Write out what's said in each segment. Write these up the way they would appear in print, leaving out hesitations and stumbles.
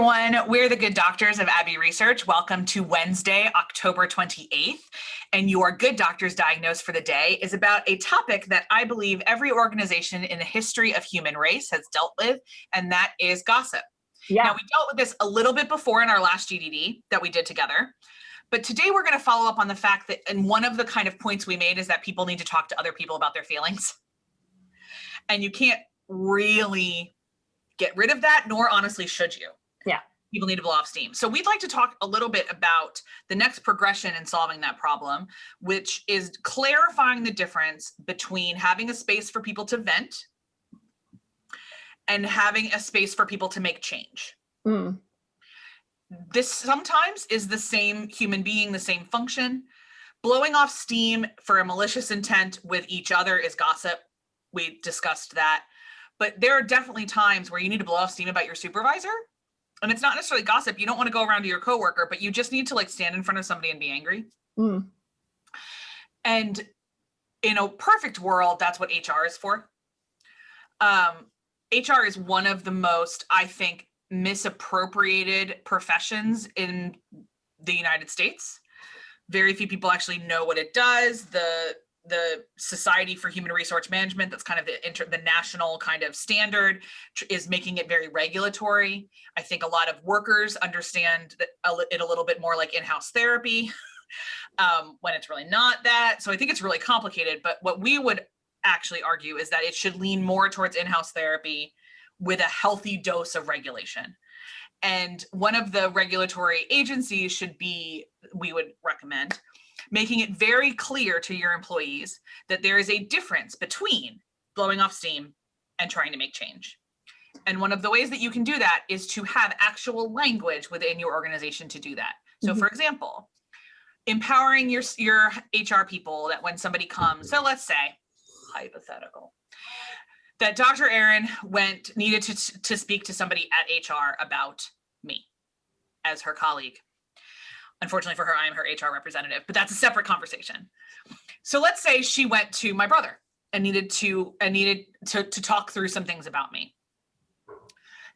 everyone. We're the Good Doctors of Abbey Research. Welcome to Wednesday, October 28th. And your Good Doctors Diagnose for the day is about a topic that I believe every organization in the history of human race has dealt with, and that is gossip. Yeah. Now, we dealt with this a little bit before in our last GDD that we did together. But today we're going to follow up on the fact that, and one of the kind of points we made is that people need to talk to other people about their feelings. And you can't really get rid of that, nor honestly should you. Yeah. People need to blow off steam. So we'd like to talk a little bit about the next progression in solving that problem, which is clarifying the difference between having a space for people to vent and having a space for people to make change. Mm. This sometimes is the same human being, the same function. Blowing off steam for a malicious intent with each other is gossip. We discussed that. But there are definitely times where you need to blow off steam about your supervisor. And it's not necessarily gossip. You don't want to go around to your coworker, but you just need to stand in front of somebody and be angry. Mm. And in a perfect world, that's what HR is for. HR is one of the most, I think, misappropriated professions in the United States. Very few people actually know what it does. The Society for Human Resource Management, that's kind of the national kind of standard, is making it very regulatory. I think a lot of workers understand it a little bit more like in-house therapy when it's really not that. So I think it's really complicated. But what we would actually argue is that it should lean more towards in-house therapy with a healthy dose of regulation. And one of the regulatory agencies should be, we would recommend, making it very clear to your employees that there is a difference between blowing off steam and trying to make change. And one of the ways that you can do that is to have actual language within your organization to do that. So for example, empowering your HR people that when somebody comes, so let's say, hypothetical, that Dr. Aaron needed to speak to somebody at HR about me as her colleague. Unfortunately for her, I am her HR representative, but that's a separate conversation. So let's say she went to my brother and needed to talk through some things about me.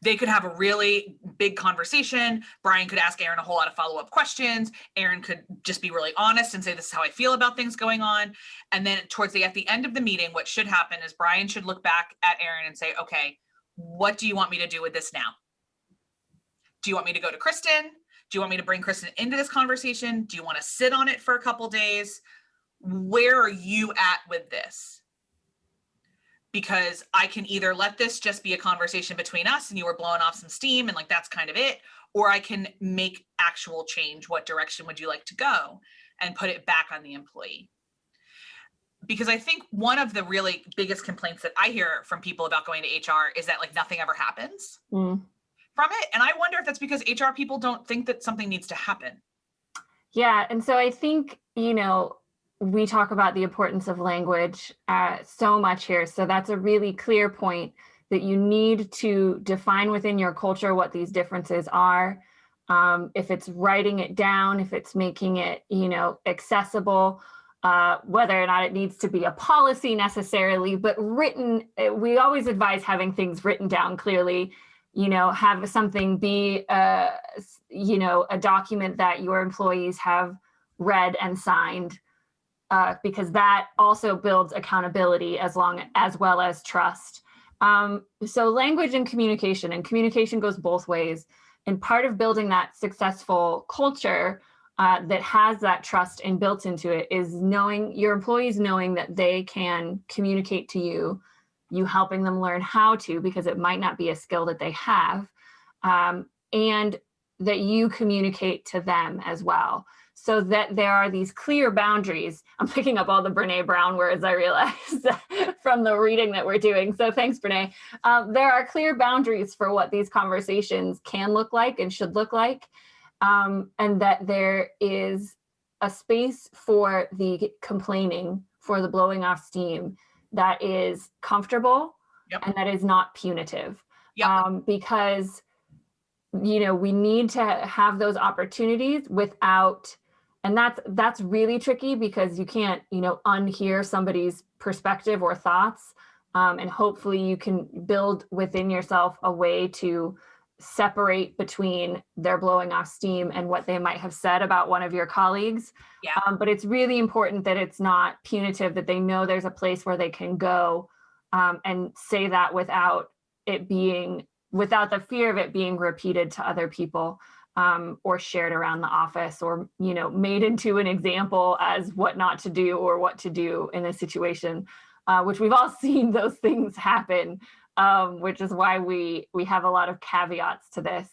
They could have a really big conversation. Brian could ask Aaron a whole lot of follow-up questions. Aaron could just be really honest and say, this is how I feel about things going on. And then at the end of the meeting, what should happen is Brian should look back at Aaron and say, okay, what do you want me to do with this now? Do you want me to go to Kristen? Do you want me to bring Kristen into this conversation? Do you want to sit on it for a couple days? Where are you at with this? Because I can either let this just be a conversation between us and you were blowing off some steam and that's kind of it, or I can make actual change. What direction would you like to go? And put it back on the employee. Because I think one of the really biggest complaints that I hear from people about going to HR is that nothing ever happens. From it. And I wonder if that's because HR people don't think that something needs to happen. Yeah. And so I think, we talk about the importance of language so much here. So that's a really clear point that you need to define within your culture what these differences are. If it's writing it down, if it's making it, accessible, whether or not it needs to be a policy necessarily, but written, we always advise having things written down clearly. Have something be, a document that your employees have read and signed, because that also builds accountability as well as trust. So language and communication goes both ways. And part of building that successful culture that has that trust and built into it is knowing your employees, knowing that they can communicate to you helping them learn how to, because it might not be a skill that they have, and that you communicate to them as well, so that there are these clear boundaries. I'm picking up all the Brene Brown words, I realize, from the reading that we're doing. So thanks, Brene. There are clear boundaries for what these conversations can look like and should look like, and that there is a space for the complaining, for the blowing off steam, that is comfortable. Yep. And that is not punitive. Yep. Because, we need to have those opportunities without, and that's really tricky because you can't, unhear somebody's perspective or thoughts. And hopefully you can build within yourself a way to separate between their blowing off steam and what they might have said about one of your colleagues. Yeah. But it's really important that it's not punitive, that they know there's a place where they can go and say that without the fear of it being repeated to other people, or shared around the office, or, made into an example as what not to do or what to do in a situation, which we've all seen those things happen, which is why we have a lot of caveats to this.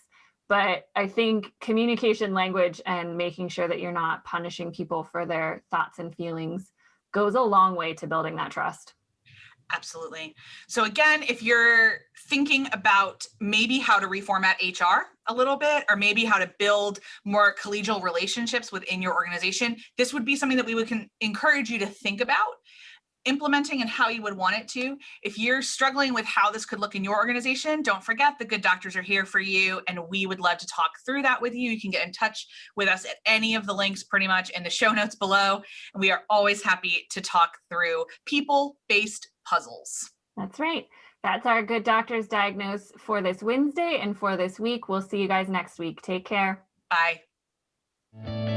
But I think communication language and making sure that you're not punishing people for their thoughts and feelings goes a long way to building that trust. Absolutely. So again, if you're thinking about maybe how to reformat HR a little bit, or maybe how to build more collegial relationships within your organization, this would be something that we would encourage you to think about implementing and how you would want it to. If you're struggling with how this could look in your organization, don't forget the Good Doctors are here for you, and we would love to talk through that with you. You can get in touch with us at any of the links pretty much in the show notes below, and we are always happy to talk through people-based puzzles. That's right. That's our Good Doctors Diagnose for this Wednesday and for this week. We'll see you guys next week. Take care. Bye.